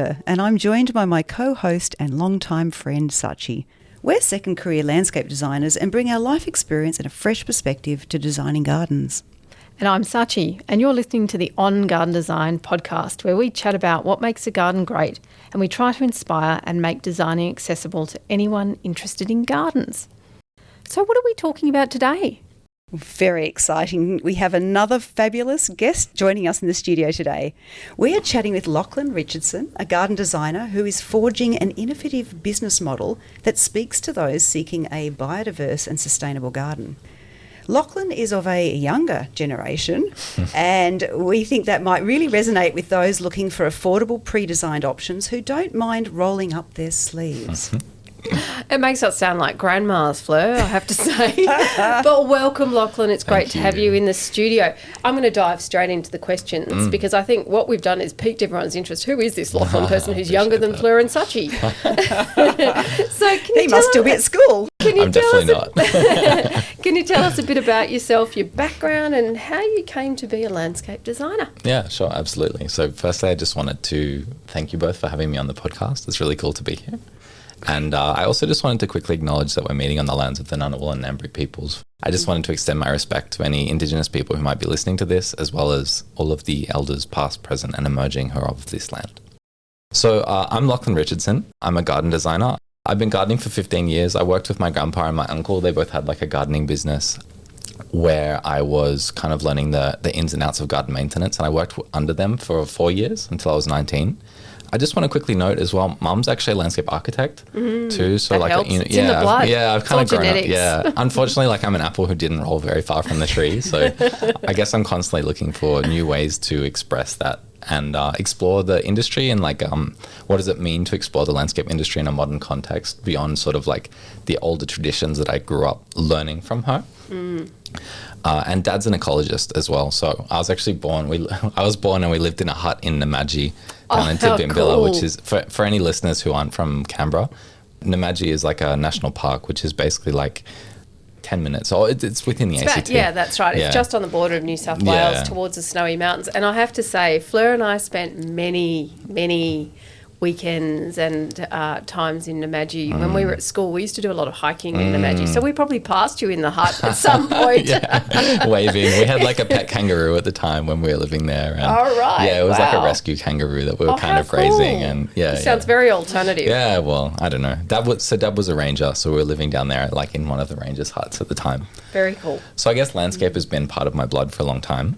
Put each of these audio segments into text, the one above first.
Placeholder, and I'm joined by my co-host and longtime friend Sachi. We're second career landscape designers and bring our life experience and a fresh perspective to designing gardens. And I'm Sachi, and you're listening to the On Garden Design podcast, where we chat about what makes a garden great, and we try to inspire and make designing accessible to anyone interested in gardens. So what are we talking about today? Very exciting. We have another fabulous guest joining us in the studio today. We are chatting with Lachlan Richardson, a garden designer who is forging an innovative business model that speaks to those seeking a biodiverse and sustainable garden. Lachlan is of a younger generation, and we think that might really resonate with those looking for affordable pre-designed options who don't mind rolling up their sleeves. It makes us sound like grandmas, Fleur, I have to say. But welcome, Lachlan. It's great to have you in the studio. I'm going to dive straight into the questions because I think what we've done is piqued everyone's interest. Who is this Lachlan person who's younger than Fleur and Sachi? So he must still be at school. I'm definitely not. Can you tell us a bit about yourself, your background, and how you came to be a landscape designer? Yeah, sure, absolutely. So firstly, I just wanted to thank you both for having me on the podcast. It's really cool to be here. And I also just wanted to quickly acknowledge that we're meeting on the lands of the Ngunnawal and Ngambri peoples. I just wanted to extend my respect to any Indigenous people who might be listening to this, as well as all of the elders past, present and emerging who are of this land. So I'm Lachlan Richardson. I'm a garden designer. I've been gardening for 15 years. I worked with my grandpa and my uncle. They both had like a gardening business where I was kind of learning the ins and outs of garden maintenance, and I worked under them for 4 years until I was 19. I just want to quickly note as well, Mum's actually a landscape architect too. So that helps. It's in the blood. Yeah, I've kind of grown genetics. up. Yeah, unfortunately, like I'm an apple who didn't roll very far from the tree. So I guess I'm constantly looking for new ways to express that and explore the industry and like what does it mean to explore the landscape industry in a modern context beyond sort of like the older traditions that I grew up learning from her. And Dad's an ecologist as well. So I was actually born. I was born and we lived in a hut in Namaji down in Tidbinbilla, cool. which is for any listeners who aren't from Canberra. Namaji is like a national park, which is basically like 10 minutes. So it's within the ACT. Yeah, that's right. Yeah. It's just on the border of New South Wales towards the Snowy Mountains. And I have to say, Fleur and I spent many weekends and times in Namaji. When we were at school, we used to do a lot of hiking in Namaji. So we probably passed you in the hut at some point. Waving. We had like a pet kangaroo at the time when we were living there. And all right. Yeah, it was like a rescue kangaroo that we were kind of raising. And it sounds very alternative. Yeah, well, I don't know. Dad was a ranger, so we were living down there like in one of the rangers' huts at the time. Very cool. So I guess landscape has been part of my blood for a long time.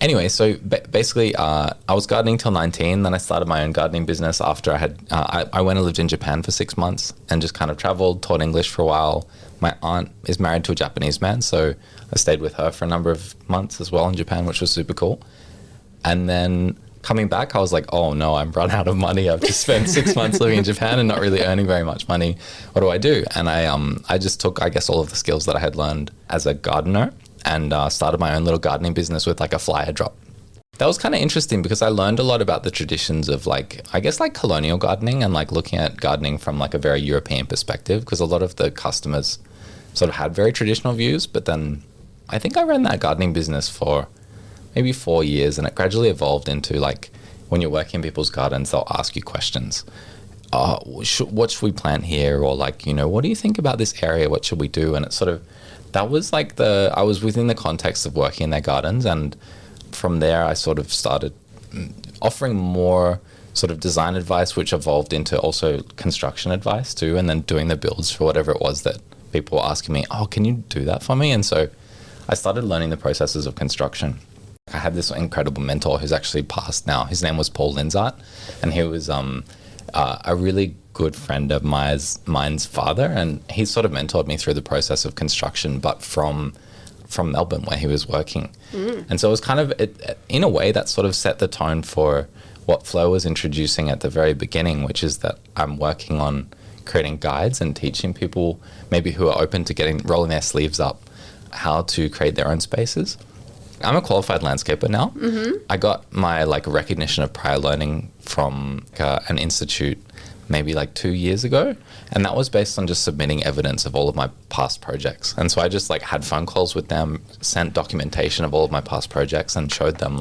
Anyway, so basically I was gardening till 19, then I started my own gardening business after I went and lived in Japan for 6 months and just kind of traveled, taught English for a while. My aunt is married to a Japanese man, so I stayed with her for a number of months as well in Japan, which was super cool. And then coming back, I was like, oh no, I'm run out of money. I've just spent 6 months living in Japan and not really earning very much money. What do I do? And I just took, I guess, all of the skills that I had learned as a gardener and started my own little gardening business with like a flyer drop. That was kind of interesting because I learned a lot about the traditions of like, I guess like colonial gardening and like looking at gardening from like a very European perspective, because a lot of the customers sort of had very traditional views. But then I think I ran that gardening business for maybe 4 years, and it gradually evolved into like when you're working in people's gardens, they'll ask you questions. What should we plant here? Or like, what do you think about this area? What should we do? And it's sort of, that was like I was within the context of working in their gardens, and from there I sort of started offering more sort of design advice, which evolved into also construction advice too, and then doing the builds for whatever it was that people were asking me, oh, can you do that for me? And so I started learning the processes of construction. I had this incredible mentor who's actually passed now. His name was Paul Linzart, and he was a really good friend of mine's father, and he sort of mentored me through the process of construction, but from Melbourne where he was working. And so it was kind of, in a way, that sort of set the tone for what Flo was introducing at the very beginning, which is that I'm working on creating guides and teaching people maybe who are open to rolling their sleeves up how to create their own spaces. I'm a qualified landscaper now. I got my recognition of prior learning from an institute maybe 2 years ago, and that was based on just submitting evidence of all of my past projects. And so I just had phone calls with them, sent documentation of all of my past projects, and showed them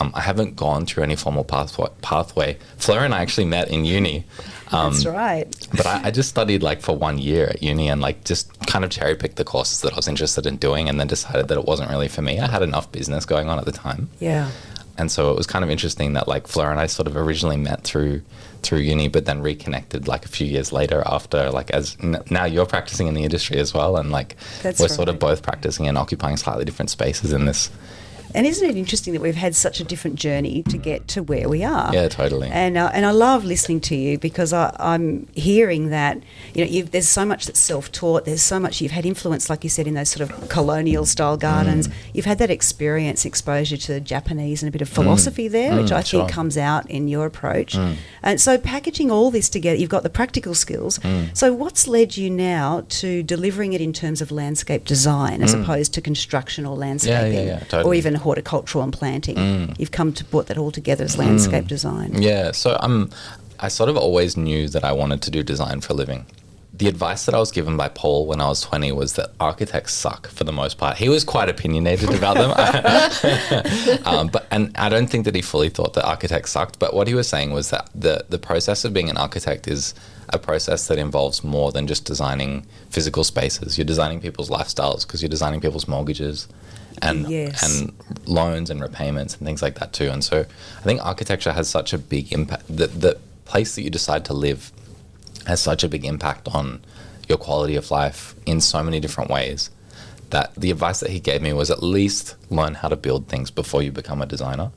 I haven't gone through any formal pathway. Fleur and I actually met in uni. That's right. But I just studied like for 1 year at uni and like just kind of cherry picked the courses that I was interested in doing, and then decided that it wasn't really for me. I had enough business going on at the time. Yeah. And so it was kind of interesting that like Fleur and I sort of originally met through uni, but then reconnected like a few years later after, like, now you're practicing in the industry as well. And like, That's we're right. sort of both practicing and occupying slightly different spaces in this. And isn't it interesting that we've had such a different journey to get to where we are? Yeah, totally. And I love listening to you, because I'm hearing that, there's so much that's self-taught. There's so much you've had influence, like you said, in those sort of colonial style gardens. You've had that exposure to Japanese and a bit of philosophy there, which I think comes out in your approach. And so packaging all this together, you've got the practical skills. So what's led you now to delivering it in terms of landscape design as opposed to construction or landscaping, totally. or even horticultural and planting? You've come to put that all together as landscape design. Yeah, so I sort of always knew that I wanted to do design for a living. The advice that I was given by Paul when I was 20 was that architects suck for the most part. He was quite opinionated about them. And I don't think that he fully thought that architects sucked, but what he was saying was that the process of being an architect is a process that involves more than just designing physical spaces. You're designing people's lifestyles, because you're designing people's mortgages and loans and repayments and things like that too. And so I think architecture has such a big impact. The place that you decide to live has such a big impact on your quality of life in so many different ways, that the advice that he gave me was at least learn how to build things before you become a designer,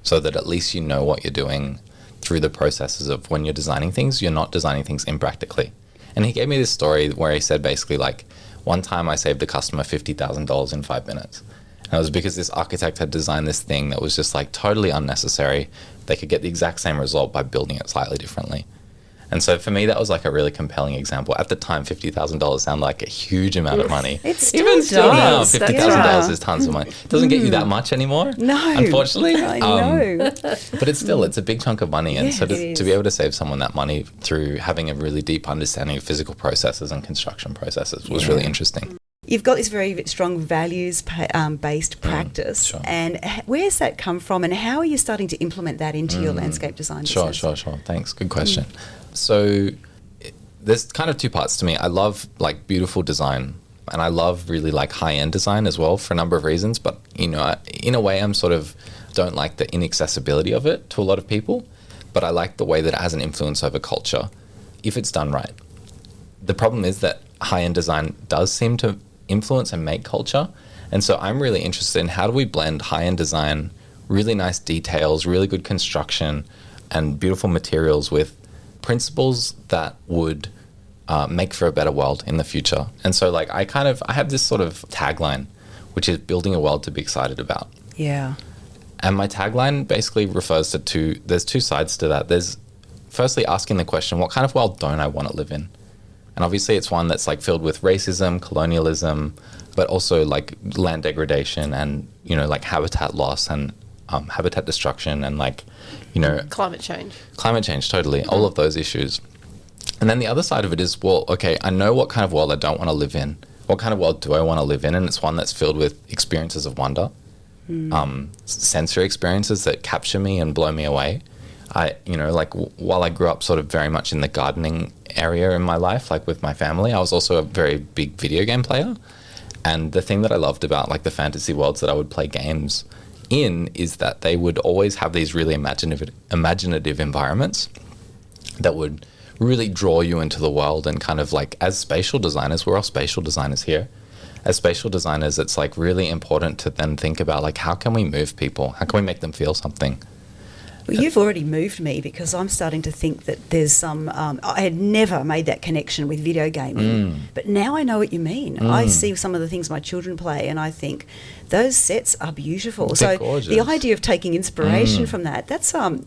so that at least you know what you're doing through the processes of when you're designing things, you're not designing things impractically. And he gave me this story where he said basically, like, one time I saved a customer $50,000 in 5 minutes. And it was because this architect had designed this thing that was just like totally unnecessary. They could get the exact same result by building it slightly differently. And so for me, that was like a really compelling example. At the time, $50,000 sounded like a huge amount of money. It still Even still now, does. $50,000 is tons of money. It doesn't get you that much anymore, No. unfortunately. I know. But it's a big chunk of money. And Yeah, so it is. to be able to save someone that money through having a really deep understanding of physical processes and construction processes was really interesting. You've got this very strong values-based practice. Sure. And where's that come from, and how are you starting to implement that into your landscape design business? Sure. Thanks. Good question. So there's kind of two parts to me. I love like beautiful design, and I love really like high-end design as well for a number of reasons. But, in a way, I'm sort of don't like the inaccessibility of it to a lot of people, but I like the way that it has an influence over culture if it's done right. The problem is that high-end design does seem to influence and make culture. And so I'm really interested in how do we blend high-end design, really nice details, really good construction, and beautiful materials with principles that would make for a better world in the future. And so like I have this sort of tagline, which is building a world to be excited about. Yeah. And my tagline basically refers to there's two sides to that. There's firstly asking the question, what kind of world don't I want to live in? And obviously it's one that's like filled with racism, colonialism, but also like land degradation and, like habitat loss and habitat destruction and like, Climate change. Climate change, totally. All of those issues. And then the other side of it is, well, okay, I know what kind of world I don't want to live in. What kind of world do I want to live in? And it's one that's filled with experiences of wonder, sensory experiences that capture me and blow me away. While I grew up sort of very much in the gardening area in my life, like with my family, I was also a very big video game player. And the thing that I loved about like the fantasy worlds that I would play games in is that they would always have these really imaginative environments that would really draw you into the world. And kind of like as spatial designers, we're all spatial designers here. As spatial designers, it's like really important to then think about like how can we move people? How can we make them feel something? Well, you've already moved me, because I'm starting to think that there's some... I had never made that connection with video gaming, but now I know what you mean. I see some of the things my children play and I think those sets are beautiful. They're gorgeous. The idea of taking inspiration from that's a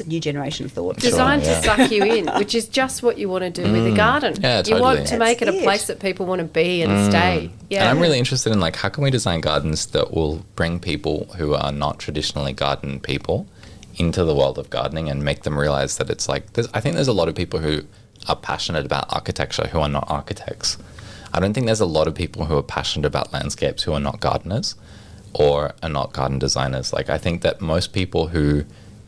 new generation of thought. Designed to suck you in, which is just what you want to do with a garden. Yeah, totally. You want to make it That's a it. place that people want to be and stay. Yeah. And I'm really interested in like how can we design gardens that will bring people who are not traditionally garden people into the world of gardening and make them realize that it's like, I think there's a lot of people who are passionate about architecture who are not architects. I don't think there's a lot of people who are passionate about landscapes who are not gardeners. or are not garden designers. Like, I think that most people who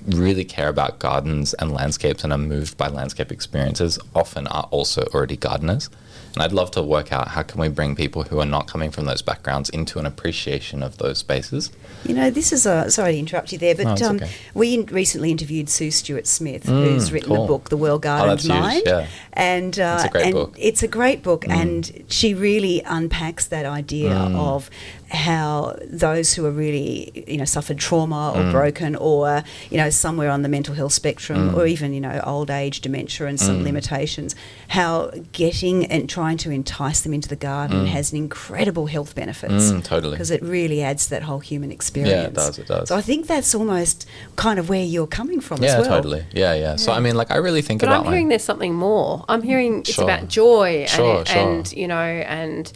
really care about gardens and landscapes and are moved by landscape experiences often are also already gardeners. And I'd love to work out how can we bring people who are not coming from those backgrounds into an appreciation of those spaces. You know, this is sorry to interrupt you there, but No, it's okay. we recently interviewed Sue Stewart-Smith, who's written the cool. book The Well-Gardened that's huge, Mind. yeah. And It's a great book. It's a great book, and she really unpacks that idea of how those who are really, you know, suffered trauma or broken, or, you know, somewhere on the mental health spectrum, or even, you know, old age, dementia and some limitations, how getting and trying to entice them into the garden has incredible health benefits. Totally. Because it really adds to that whole human experience. Yeah, it does. So I think that's almost kind of where you're coming from Yeah, as well. totally. Yeah. So, I mean, like, I really think But about I'm hearing there's something more. I'm hearing it's Sure. about joy Sure. and you know, and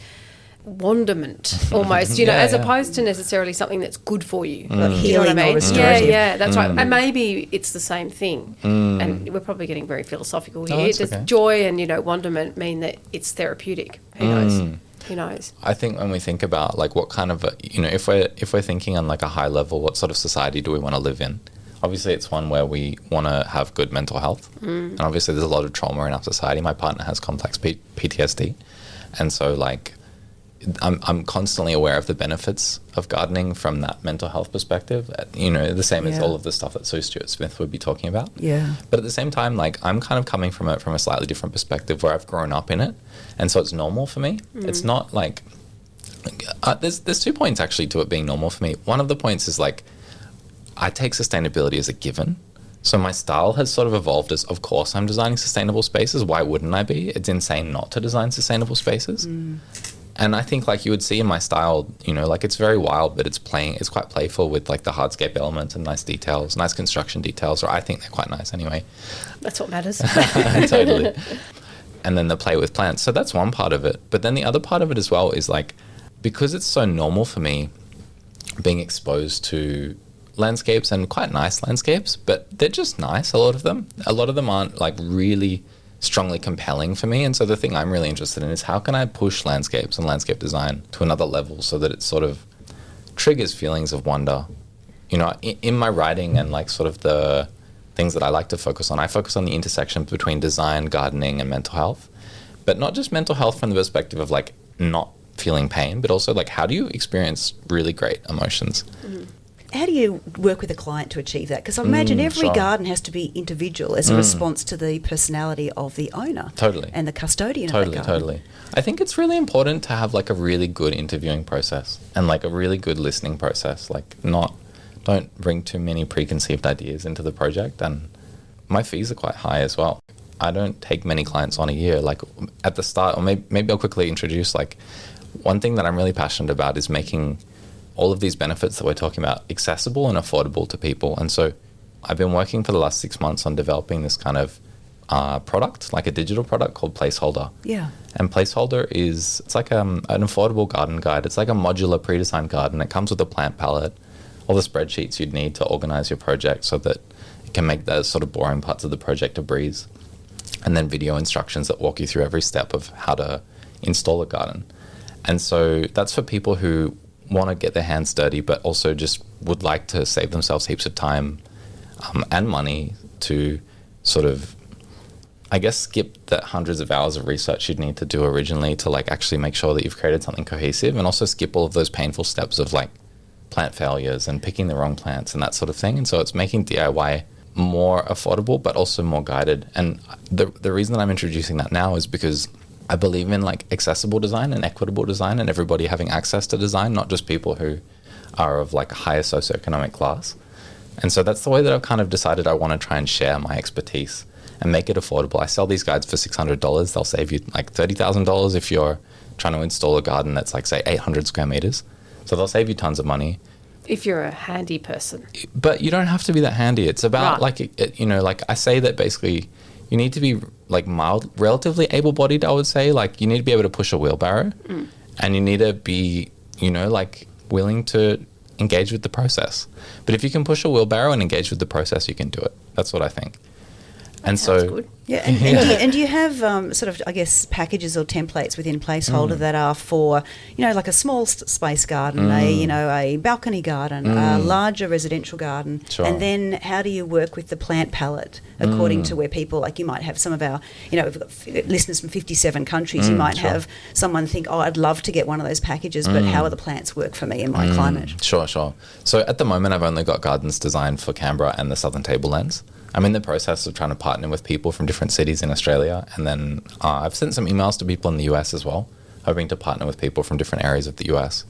wonderment almost, you know, as opposed to necessarily something that's good for you. Like Do you know what I healing or mean? restorative. Yeah, that's right. And maybe it's the same thing. And we're probably getting very philosophical here. that's Does okay. joy and, you know, wonderment mean that it's therapeutic? Who knows? Who knows? I think when we think about, like, what kind of, you know, if we're thinking on, like, a high level, what sort of society do we want to live in? Obviously, it's one where we want to have good mental health. And obviously, there's a lot of trauma in our society. My partner has complex PTSD. And so, like, I'm constantly aware of the benefits of gardening from that mental health perspective. You know, the same as all of the stuff that Sue Stewart-Smith would be talking about. Yeah. But at the same time, like, I'm kind of coming from it from a slightly different perspective where I've grown up in it. And so it's normal for me. It's not like, there's 2 points actually to it being normal for me. One of the points is, like, I take sustainability as a given. So my style has sort of evolved as, of course, I'm designing sustainable spaces. Why wouldn't I be? It's insane not to design sustainable spaces. And I think, like, you would see in my style, you know, like, it's very wild, but it's quite playful with, like, the hardscape elements and nice details, nice construction details, or I think they're quite nice anyway. That's what matters. Totally. And then the play with plants. So that's one part of it. But then the other part of it as well is, like, because it's so normal for me being exposed to landscapes and quite nice landscapes, but they're just nice, a lot of them. A lot of them aren't, like, really strongly compelling for me. And so the thing I'm really interested in is how can I push landscapes and landscape design to another level so that it sort of triggers feelings of wonder. You know, in my writing and, like, sort of the things that I like to focus on, I focus on the intersection between design, gardening, and mental health. But not just mental health from the perspective of, like, not feeling pain, but also, like, how do you experience really great emotions? How do you work with a client to achieve that? Because I imagine every sure. garden has to be individual as a response to the personality of the owner. Totally. And the custodian of that garden. Totally. I think it's really important to have, like, a really good interviewing process and, like, a really good listening process. Like, don't bring too many preconceived ideas into the project. And my fees are quite high as well. I don't take many clients on a year. Like, at the start, or maybe I'll quickly introduce, like, one thing that I'm really passionate about is making all of these benefits that we're talking about accessible and affordable to people. And so I've been working for the last 6 months on developing this kind of product, like a digital product called Placeholder. Yeah. And Placeholder it's like an affordable garden guide. It's like a modular pre-designed garden. It comes with a plant palette, all the spreadsheets you'd need to organize your project so that it can make those sort of boring parts of the project a breeze. And then video instructions that walk you through every step of how to install a garden. And so that's for people who want to get their hands dirty, but also just would like to save themselves heaps of time and money to sort of, I guess, skip the hundreds of hours of research you'd need to do originally to, like, actually make sure that you've created something cohesive, and also skip all of those painful steps of, like, plant failures and picking the wrong plants and that sort of thing. And so it's making DIY more affordable, but also more guided. And the reason that I'm introducing that now is because I believe in, like, accessible design and equitable design and everybody having access to design, not just people who are of, like, a higher socioeconomic class. And so that's the way that I've kind of decided I want to try and share my expertise and make it affordable. I sell these guides for $600. They'll save you, like, $30,000 if you're trying to install a garden that's, like, say, 800 square meters. So they'll save you tons of money. If you're a handy person. But you don't have to be that handy. It's about, right. like, you know, like, I say that basically you need to be, like, relatively able-bodied, I would say. Like, you need to be able to push a wheelbarrow and you need to be, you know, like, willing to engage with the process. But if you can push a wheelbarrow and engage with the process, you can do it. That's what I think. And Sounds so good. Yeah, and do you have sort of, I guess, packages or templates within Placeholder that are for, like a small space garden, a balcony garden, a larger residential garden, Sure. and then how do you work with the plant palette according to where people, like you might have some of our, we've got listeners from 57 countries, you might have someone think, oh, I'd love to get one of those packages, but how will the plants work for me in my climate? Sure. So at the moment, I've only got gardens designed for Canberra and the Southern Tablelands. I'm in the process of trying to partner with people from different cities in Australia, and then I've sent some emails to people in the US as well, hoping to partner with people from different areas of the US.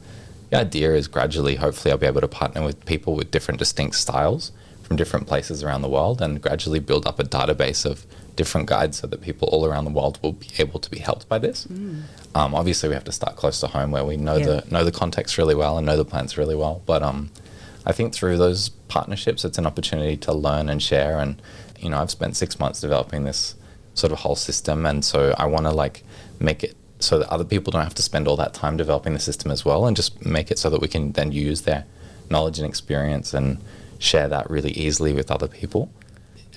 The idea is gradually, hopefully, I'll be able to partner with people with different distinct styles from different places around the world and gradually build up a database of different guides so that people all around the world will be able to be helped by this. Obviously, we have to start close to home where we know the context really well and know the plants really well, but I think through those partnerships, it's an opportunity to learn and share. And, I've spent 6 months developing this sort of whole system. And so I want to make it so that other people don't have to spend all that time developing the system as well, and just make it so that we can then use their knowledge and experience and share that really easily with other people.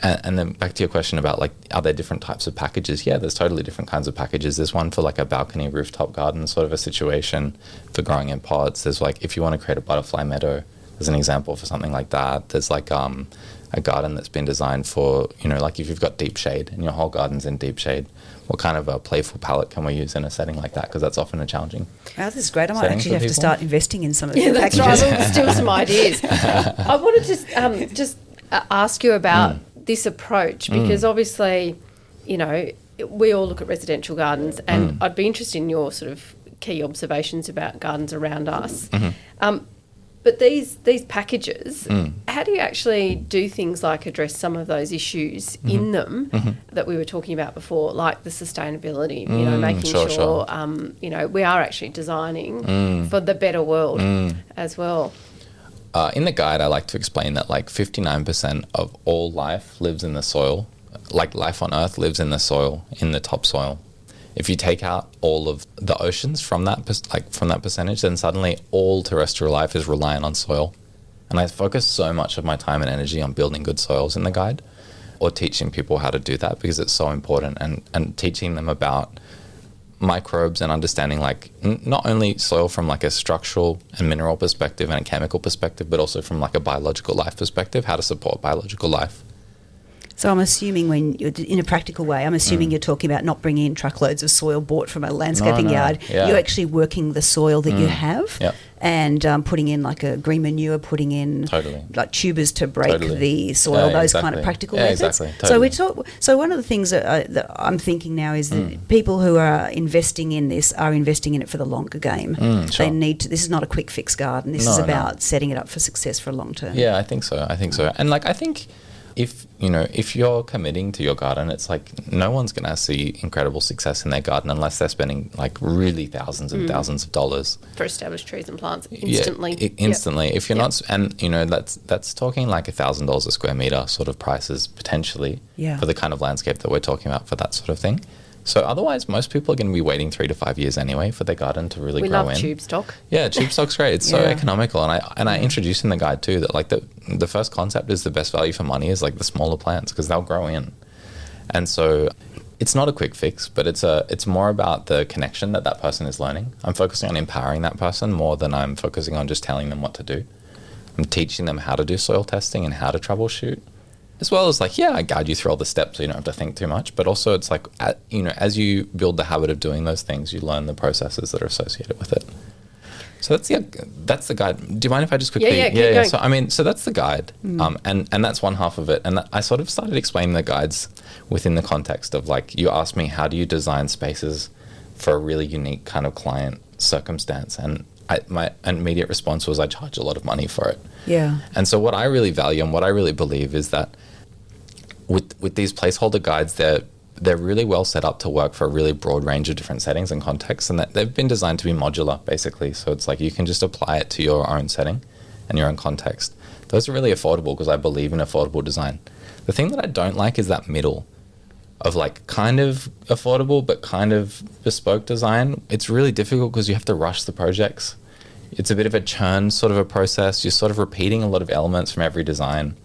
And then back to your question about are there different types of packages? Yeah, there's totally different kinds of packages. There's one for a balcony rooftop garden sort of a situation for growing in pots. There's if you want to create a butterfly meadow, there's an example for something like that. There's a garden that's been designed for, if you've got deep shade and your whole garden's in deep shade, what kind of a playful palette can we use in a setting like that? Because that's often a challenging. Oh, this is great. I might actually have to start investing in some of Yeah, these that's packages. right. We'll steal some ideas. I wanted to just ask you about this approach because obviously, we all look at residential gardens, and I'd be interested in your sort of key observations about gardens around us. But these packages, how do you actually do things like address some of those issues in them that we were talking about before, like the sustainability, making sure. We are actually designing for the better world as well. In the guide, I like to explain that 59% of all life lives in the soil. Life on Earth lives in the soil, in the topsoil. If you take out all of the oceans from that percentage, then suddenly all terrestrial life is reliant on soil. And I focus so much of my time and energy on building good soils in the guide, or teaching people how to do that because it's so important, and teaching them about microbes and understanding not only soil from a structural and mineral perspective and a chemical perspective, but also from a biological life perspective, how to support biological life. So I'm assuming when you're in a practical way, I'm assuming you're talking about not bringing in truckloads of soil bought from a landscaping yard. Yeah. You're actually working the soil that you have and putting in a green manure, putting in tubers to break the soil, those kind of practical methods. Exactly. Totally. So one of the things that I'm thinking now is that people who are investing in this are investing in it for the longer game. Sure. They need to. This is not a quick fix garden. This is about setting it up for success for a long term. Yeah, I think so. And I think if you're committing to your garden, it's no one's going to see incredible success in their garden unless they're spending really thousands and thousands of dollars for established trees and plants instantly. Instantly. If you're not, and that's talking $1,000 a square meter sort of prices potentially for the kind of landscape that we're talking about for that sort of thing. So otherwise, most people are going to be waiting 3 to 5 years anyway for their garden to really grow in. We love tube stock. Yeah, tube stock's great. It's so economical, and I introduce in the guide too that the first concept is the best value for money is the smaller plants because they'll grow in, and so it's not a quick fix, but it's more about the connection that person is learning. I'm focusing on empowering that person more than I'm focusing on just telling them what to do. I'm teaching them how to do soil testing and how to troubleshoot. As well as I guide you through all the steps so you don't have to think too much. But also it's as you build the habit of doing those things, you learn the processes that are associated with it. So that's the guide. Do you mind if I just quickly? Yeah. So that's the guide, and that's one half of it. And I sort of started explaining the guides within the context of you asked me how do you design spaces for a really unique kind of client circumstance, and my immediate response was I charge a lot of money for it. Yeah. And so what I really value and what I really believe is that with these placeholder guides, they're really well set up to work for a really broad range of different settings and contexts, and that they've been designed to be modular, basically. So it's you can just apply it to your own setting and your own context. Those are really affordable because I believe in affordable design. The thing that I don't like is that middle of kind of affordable but kind of bespoke design. It's really difficult because you have to rush the projects. It's a bit of a churn sort of a process. You're sort of repeating a lot of elements from every design.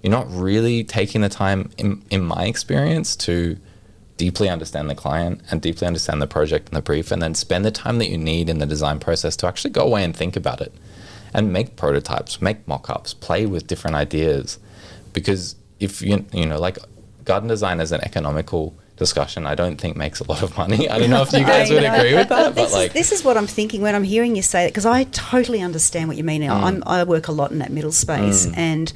you're not really taking the time, in my experience, to deeply understand the client and deeply understand the project and the brief, and then spend the time that you need in the design process to actually go away and think about it and make prototypes, make mock-ups, play with different ideas. Because if like garden design as an economical discussion, I don't think makes a lot of money. I don't know if you guys would agree with that, but this is what I'm thinking when I'm hearing you say that, because I totally understand what you mean. I work a lot in that middle space, and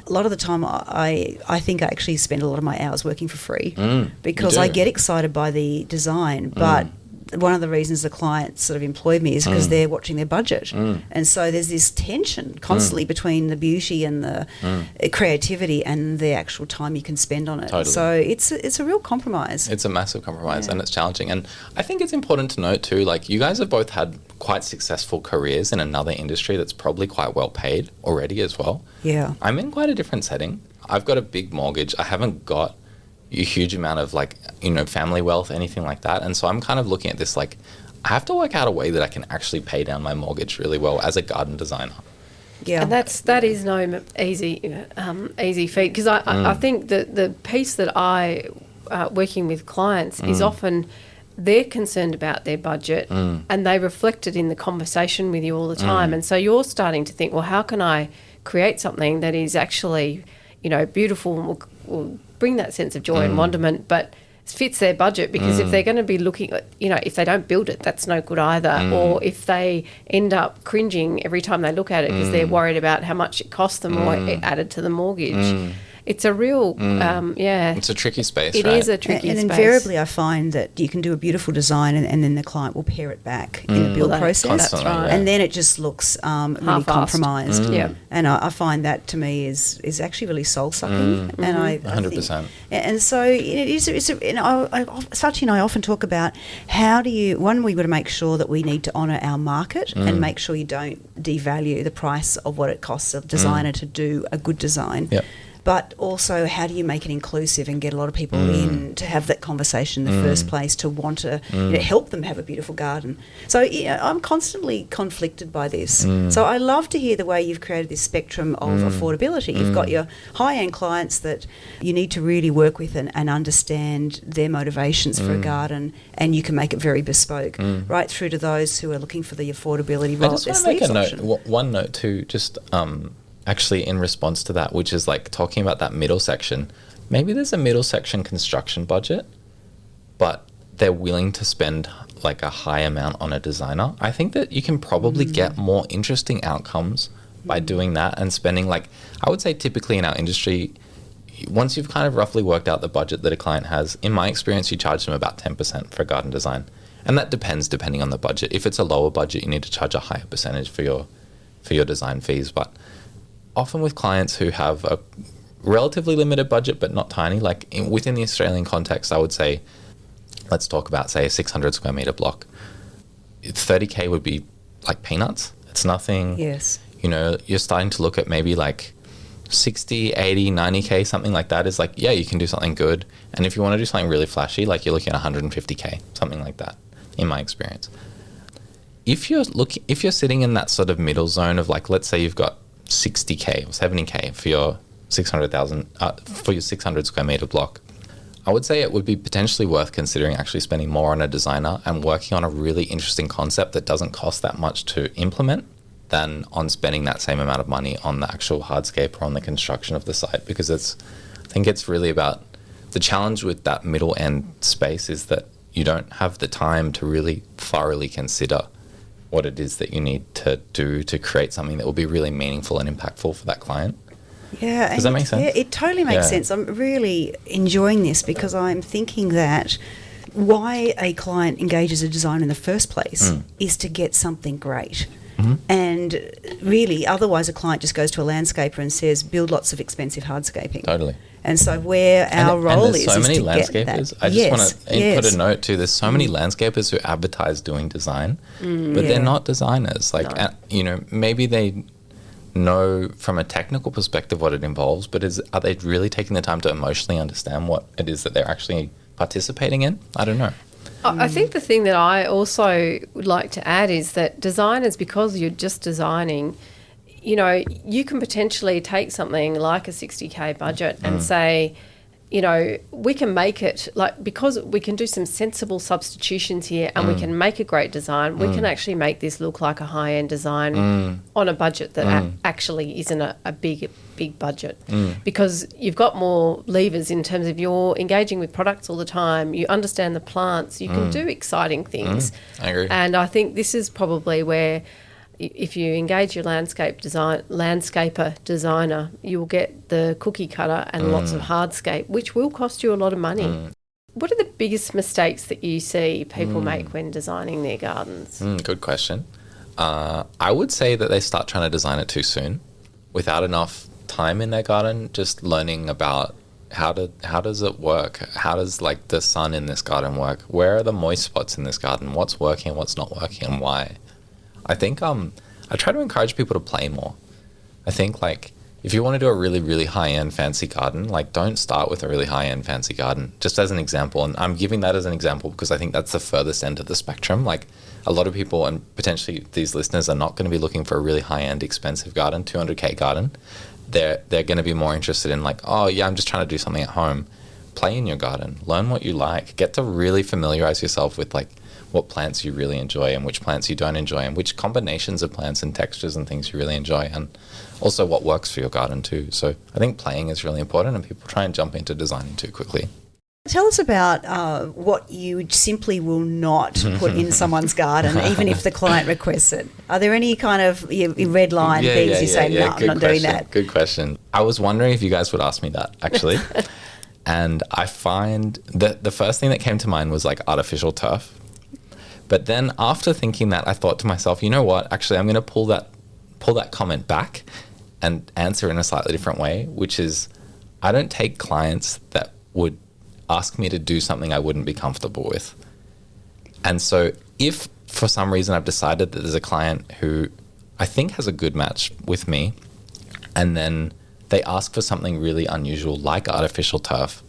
a lot of the time I think I actually spend a lot of my hours working for free because I get excited by the design, but one of the reasons the clients sort of employed me is because they're watching their budget. And so there's this tension constantly between the beauty and the creativity and the actual time you can spend on it. Totally. So it's a real compromise. It's a massive compromise, and it's challenging. And I think it's important to note too, like, you guys have both had quite successful careers in another industry that's probably quite well paid already as well. Yeah. I'm in quite a different setting. I've got a big mortgage. I haven't got a huge amount of family wealth, anything like that. And so I'm kind of looking at this like, I have to work out a way that I can actually pay down my mortgage really well as a garden designer. Yeah. And that is no easy feat, because I think that the piece that I working with clients is often they're concerned about their budget and they reflect it in the conversation with you all the time. And so you're starting to think, well, how can I create something that is actually, beautiful and will bring that sense of joy and wonderment, but fits their budget? Because if they're going to be looking at, if they don't build it, that's no good either. Or if they end up cringing every time they look at it because they're worried about how much it costs them or it added to the mortgage. It's a real, It's a tricky space, It right? is a tricky and space. invariably I find that you can do a beautiful design and then the client will pare it back in the build process. Constantly, That's right. yeah. And then it just looks really Half-assed. compromised. Yeah. And I find that to me is actually really soul-sucking. And I 100%. think, and so it is, Sachi and I often talk about how do you, one, we've got to make sure that we need to honour our market and make sure you don't devalue the price of what it costs a designer to do a good design. Yep. But also, how do you make it inclusive and get a lot of people in to have that conversation in the first place, to want to help them have a beautiful garden? So I'm constantly conflicted by this. So I love to hear the way you've created this spectrum of affordability. You've got your high-end clients that you need to really work with and understand their motivations for a garden, and you can make it very bespoke, right through to those who are looking for the affordability roll up their sleeves option. I just want to make one note too, just actually in response to that, which is like talking about that middle section. Maybe there's a middle section construction budget, but they're willing to spend like a high amount on a designer. I think that you can probably get more interesting outcomes by doing that and spending, like, I would say typically in our industry, once you've kind of roughly worked out the budget that a client has, in my experience, you charge them about 10% for garden design. And that depending on the budget. If it's a lower budget, you need to charge a higher percentage for your design fees. But often with clients who have a relatively limited budget but not tiny, like within the Australian context, I would say, let's talk about, say, a 600 square metre block. 30K would be like peanuts. It's nothing. Yes. You're starting to look at maybe like 60, 80, 90K, something like that is like, yeah, you can do something good. And if you want to do something really flashy, like you're looking at 150K, something like that, in my experience. If you're sitting in that sort of middle zone of, like, let's say you've got 60K or 70K for your 600 square metre block, I would say it would be potentially worth considering actually spending more on a designer and working on a really interesting concept that doesn't cost that much to implement than on spending that same amount of money on the actual hardscape or on the construction of the site. Because I think it's really about the challenge with that middle end space is that you don't have the time to really thoroughly consider what it is that you need to do to create something that will be really meaningful and impactful for that client. Yeah. Does that make sense? Yeah, it totally makes sense. I'm really enjoying this because I'm thinking that why a client engages a designer in the first place is to get something great. And really, otherwise a client just goes to a landscaper and says, build lots of expensive hardscaping. Totally. And so where our role is so many to get landscapers. that. I just want to put a note too. There's so many landscapers who advertise doing design, but they're not designers. Like, maybe they know from a technical perspective what it involves, but are they really taking the time to emotionally understand what it is that they're actually participating in? I don't know. I think the thing that I also would like to add is that designers, because you're just designing, you know, you can potentially take something like a 60K budget and say, you know, we can make it like, because we can do some sensible substitutions here and we can make a great design, we can actually make this look like a high-end design on a budget that actually isn't a big budget, because you've got more levers in terms of you're engaging with products all the time, you understand the plants, you can do exciting things. I agree. And I think this is probably where, if you engage your landscaper designer, you will get the cookie cutter and lots of hardscape, which will cost you a lot of money. What are the biggest mistakes that you see people make when designing their gardens? Good question. I would say that they start trying to design it too soon, without enough time in their garden, just learning about how does it work? How does like the sun in this garden work? Where are the moist spots in this garden? What's working, what's not working, and why? I think I try to encourage people to play more. I think like if you want to do a really, really high-end fancy garden, like don't start with a really high-end fancy garden, just as an example. And I'm giving that as an example because I think that's the furthest end of the spectrum. Like a lot of people, and potentially these listeners, are not going to be looking for a really high-end expensive garden, 200K garden. They're going to be more interested in like, oh yeah, I'm just trying to do something at home. Play in your garden, learn what you like, get to really familiarize yourself with like what plants you really enjoy and which plants you don't enjoy and which combinations of plants and textures and things you really enjoy, and also what works for your garden too. So I think playing is really important, and people try and jump into designing too quickly. Tell us about what you simply will not put in someone's garden, even if the client requests it. Are there any kind of red line things you say, no, I'm not doing that? Good question. I was wondering if you guys would ask me that, actually. And I find that the first thing that came to mind was like artificial turf. But then after thinking that, I thought to myself, you know what, actually I'm going to pull that comment back and answer in a slightly different way, which is I don't take clients that would ask me to do something I wouldn't be comfortable with. And so if for some reason I've decided that there's a client who I think has a good match with me, and then they ask for something really unusual like artificial turf,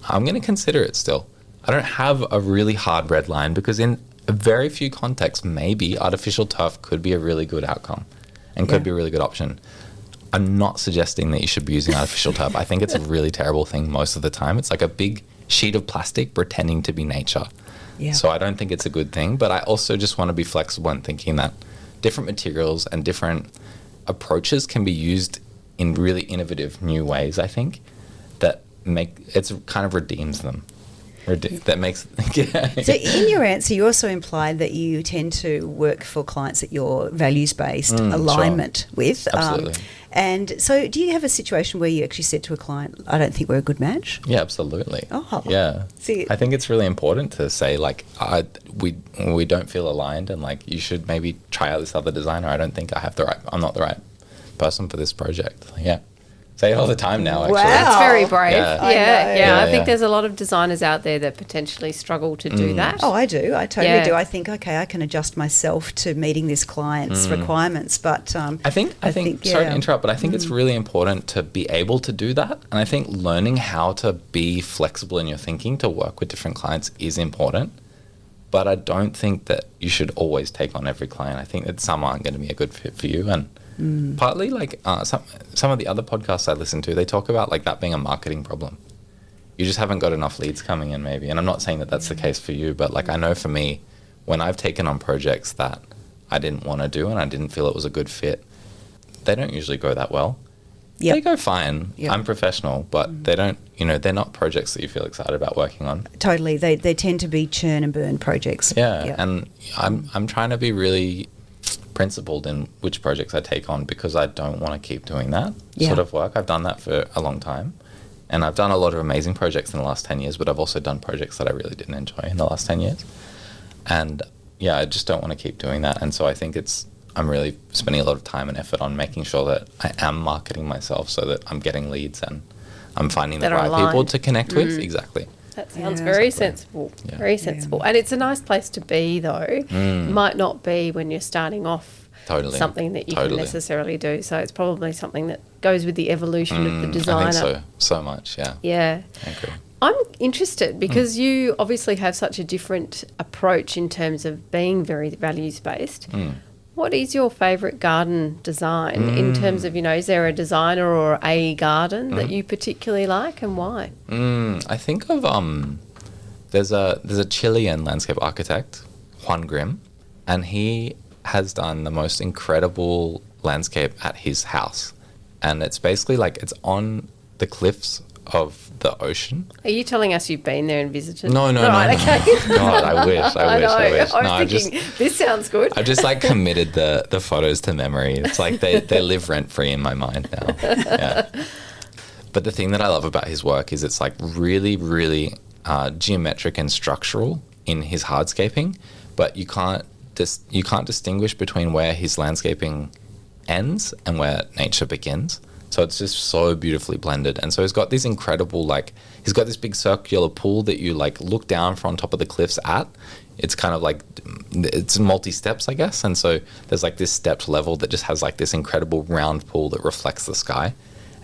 I'm going to consider it still. I don't have a really hard red line, because in a very few contexts, maybe artificial turf could be a really good outcome and could be a really good option. I'm not suggesting that you should be using artificial turf. I think it's a really terrible thing most of the time. It's like a big sheet of plastic pretending to be nature. Yeah. So I don't think it's a good thing, but I also just want to be flexible in thinking that different materials and different approaches can be used in really innovative new ways, I think, that kind of redeems them. That makes So in your answer, you also implied that you tend to work for clients that you're values-based alignment with. Absolutely. And so do you have a situation where you actually said to a client, I don't think we're a good match? Yeah, absolutely. Oh. Yeah. See, I think it's really important to say, like, we don't feel aligned, and, like, you should maybe try out this other designer. I don't think I'm not the right person for this project. Yeah. Say it all the time now, actually. Wow. That's very brave. Yeah. I think there's a lot of designers out there that potentially struggle to do that. Oh, I do. I totally do. I think, okay, I can adjust myself to meeting this client's requirements. But I think sorry to interrupt, but I think it's really important to be able to do that. And I think learning how to be flexible in your thinking to work with different clients is important. But I don't think that you should always take on every client. I think that some aren't going to be a good fit for you. And partly, like some of the other podcasts I listen to, they talk about like that being a marketing problem. You just haven't got enough leads coming in, maybe. And I'm not saying that that's the case for you, but like I know for me, when I've taken on projects that I didn't want to do and I didn't feel it was a good fit, they don't usually go that well. Yep. They go fine. Yep. I'm professional, but they don't. They're not projects that you feel excited about working on. Totally, they tend to be churn and burn projects. Yeah, yep. And I'm trying to be really principled in which projects I take on, because I don't want to keep doing that sort of work. I've done that for a long time, and I've done a lot of amazing projects in the last 10 years, but I've also done projects that I really didn't enjoy in the last 10 years. And I just don't want to keep doing that. And so I think I'm really spending a lot of time and effort on making sure that I am marketing myself so that I'm getting leads and I'm finding the right people to connect with. Exactly. That sounds very sensible. Yeah. Very sensible. And it's a nice place to be, though. Might not be when you're starting off something that you can necessarily do. So it's probably something that goes with the evolution of the designer. I think so much, yeah. Yeah. I agree. I'm interested because you obviously have such a different approach in terms of being very values-based. What is your favourite garden design in terms of, is there a designer or a garden that you particularly like, and why? I think of there's a Chilean landscape architect, Juan Grimm, and he has done the most incredible landscape at his house. And it's basically like it's on the cliffs of the ocean. Are you telling us you've been there and visited? No. Okay. God, I wish. I was thinking, this sounds good. I've just like committed the photos to memory. It's like they live rent free in my mind now. Yeah. But the thing that I love about his work is it's like really, really geometric and structural in his hardscaping, but you can't distinguish between where his landscaping ends and where nature begins. So it's just so beautifully blended. And so he's got these incredible, he's got this big circular pool that you look down from top of the cliffs at. It's kind of it's multi-steps, I guess. And so there's this stepped level that just has this incredible round pool that reflects the sky.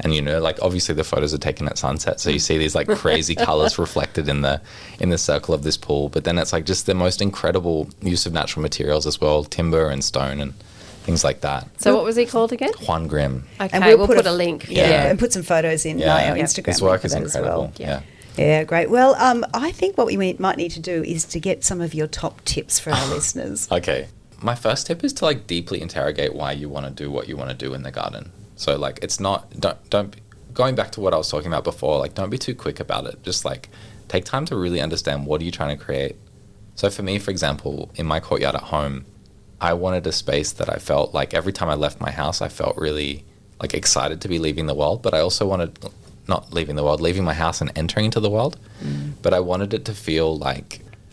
And obviously the photos are taken at sunset, so you see these crazy colors reflected in the circle of this pool. But then it's just the most incredible use of natural materials as well, timber and stone and things like that. So what was he called again? Juan Grimm. Okay, and we'll put a link. Yeah, and put some photos in our Instagram. His work is as incredible. well. Yeah. Yeah, great. Well, I think what we might need to do is to get some of your top tips for our listeners. Okay. My first tip is to deeply interrogate why you want to do what you want to do in the garden. So it's not, don't going back to what I was talking about before, don't be too quick about it. Just take time to really understand what are you trying to create. So for me, for example, in my courtyard at home, I wanted a space that I felt every time I left my house, I felt really excited to be leaving the world, but I also wanted, not leaving the world, leaving my house and entering into the world. But I wanted it to feel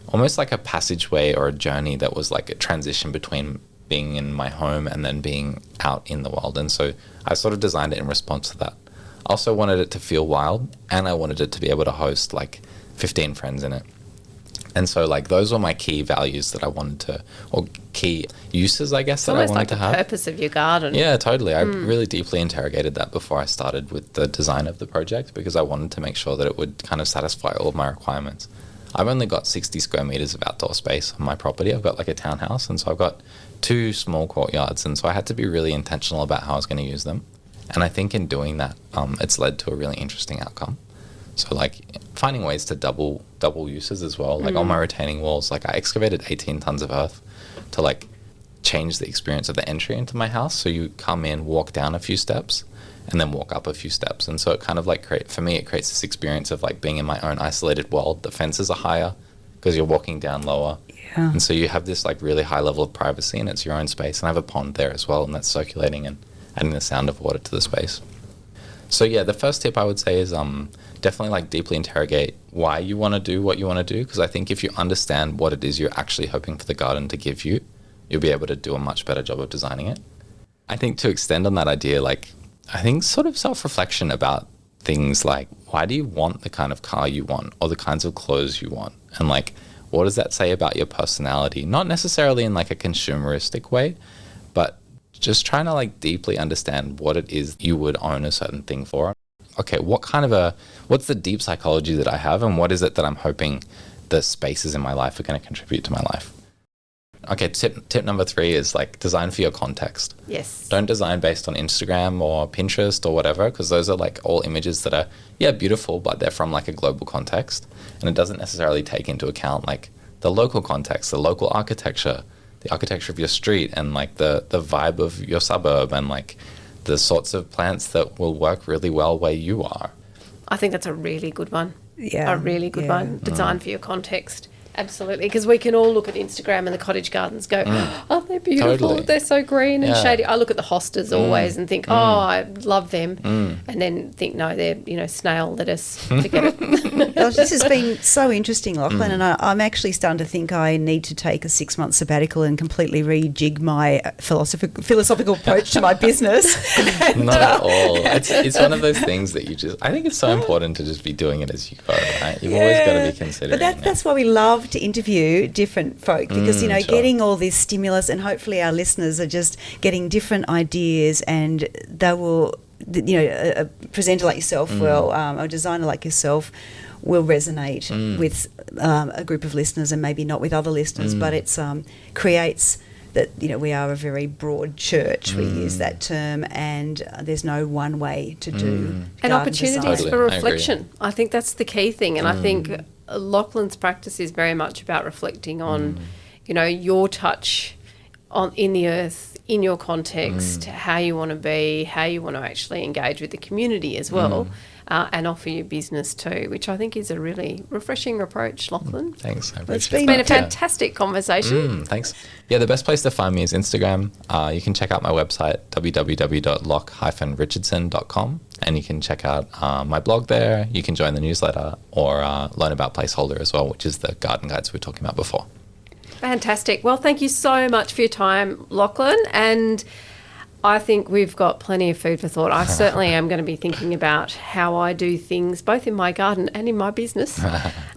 almost like a passageway or a journey that was a transition between being in my home and then being out in the world. And so I sort of designed it in response to that. I also wanted it to feel wild, and I wanted it to be able to host 15 friends in it. And so those were my key values that I wanted to, or key uses, I guess, that I wanted to have. Almost the purpose of your garden. Yeah, totally. I really deeply interrogated that before I started with the design of the project, because I wanted to make sure that it would kind of satisfy all of my requirements. I've only got 60 square meters of outdoor space on my property. I've got a townhouse, and so I've got 2 small courtyards, and so I had to be really intentional about how I was going to use them. And I think in doing that, it's led to a really interesting outcome. So finding ways to double uses as well. On my retaining walls, I excavated 18 tons of earth to change the experience of the entry into my house. So you come in, walk down a few steps, and then walk up a few steps. And so it kind of for me, it creates this experience of being in my own isolated world. The fences are higher because you're walking down lower. Yeah. And so you have this really high level of privacy, and it's your own space. And I have a pond there as well, and that's circulating and adding the sound of water to the space. So yeah, the first tip I would say is definitely deeply interrogate why you want to do what you want to do, because I think if you understand what it is you're actually hoping for the garden to give you, you'll be able to do a much better job of designing it. I think to extend on that idea, I think sort of self-reflection about things why do you want the kind of car you want, or the kinds of clothes you want, and what does that say about your personality? Not necessarily in a consumeristic way, but just trying to deeply understand what it is you would own a certain thing for. Okay, what's the deep psychology that I have, and what is it that I'm hoping the spaces in my life are going to contribute to my life? Okay, tip number 3 is design for your context. Yes. Don't design based on Instagram or Pinterest or whatever, because those are all images that are, beautiful, but they're from a global context. And it doesn't necessarily take into account the local context, the local architecture, the architecture of your street, and the vibe of your suburb, and the sorts of plants that will work really well where you are. I think that's a really good one. Yeah. A really good one. Design for your context. Absolutely, because we can all look at Instagram and the cottage gardens, go, oh, they're beautiful, Totally. They're so green and shady. I look at the hostas always and think, oh, I love them, and then think, no, they're snail lettuce. Forget it. Gosh, this has been so interesting, Lachlan, and I'm actually starting to think I need to take a 6-month sabbatical and completely rejig my philosophical approach to my business. Not at all. It's one of those things that I think it's so important to just be doing it as you go, right? You've always got to be considering. But that's why we love to interview different folk, because sure. getting all this stimulus, and hopefully our listeners are just getting different ideas, and they will, a presenter like yourself will, a designer like yourself will resonate with a group of listeners, and maybe not with other listeners, but it's creates that, we are a very broad church. We use that term, and there's no one way to do And garden opportunities design. Totally, for I agree. reflection. I think that's the key thing. And I think Lachlan's practice is very much about reflecting on, your touch in the earth, in your context, how you want to be, how you want to actually engage with the community as well, and offer your business too, which I think is a really refreshing approach, Lachlan. Thanks. I It's appreciate been that. It's been a fantastic conversation. Thanks. Yeah, the best place to find me is Instagram. You can check out my website, www.loch-richardson.com, and you can check out my blog there. You can join the newsletter or learn about Placeholder as well, which is the garden guides we were talking about before. Fantastic. Well, thank you so much for your time, Lachlan. And I think we've got plenty of food for thought. I certainly am going to be thinking about how I do things, both in my garden and in my business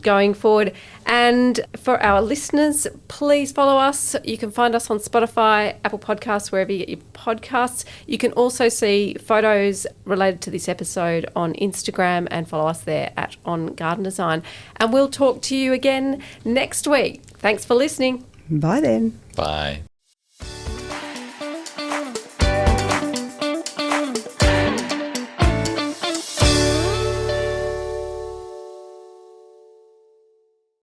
going forward. And for our listeners, please follow us. You can find us on Spotify, Apple Podcasts, wherever you get your podcasts. You can also see photos related to this episode on Instagram and follow us there at On Garden Design. And we'll talk to you again next week. Thanks for listening. Bye then. Bye.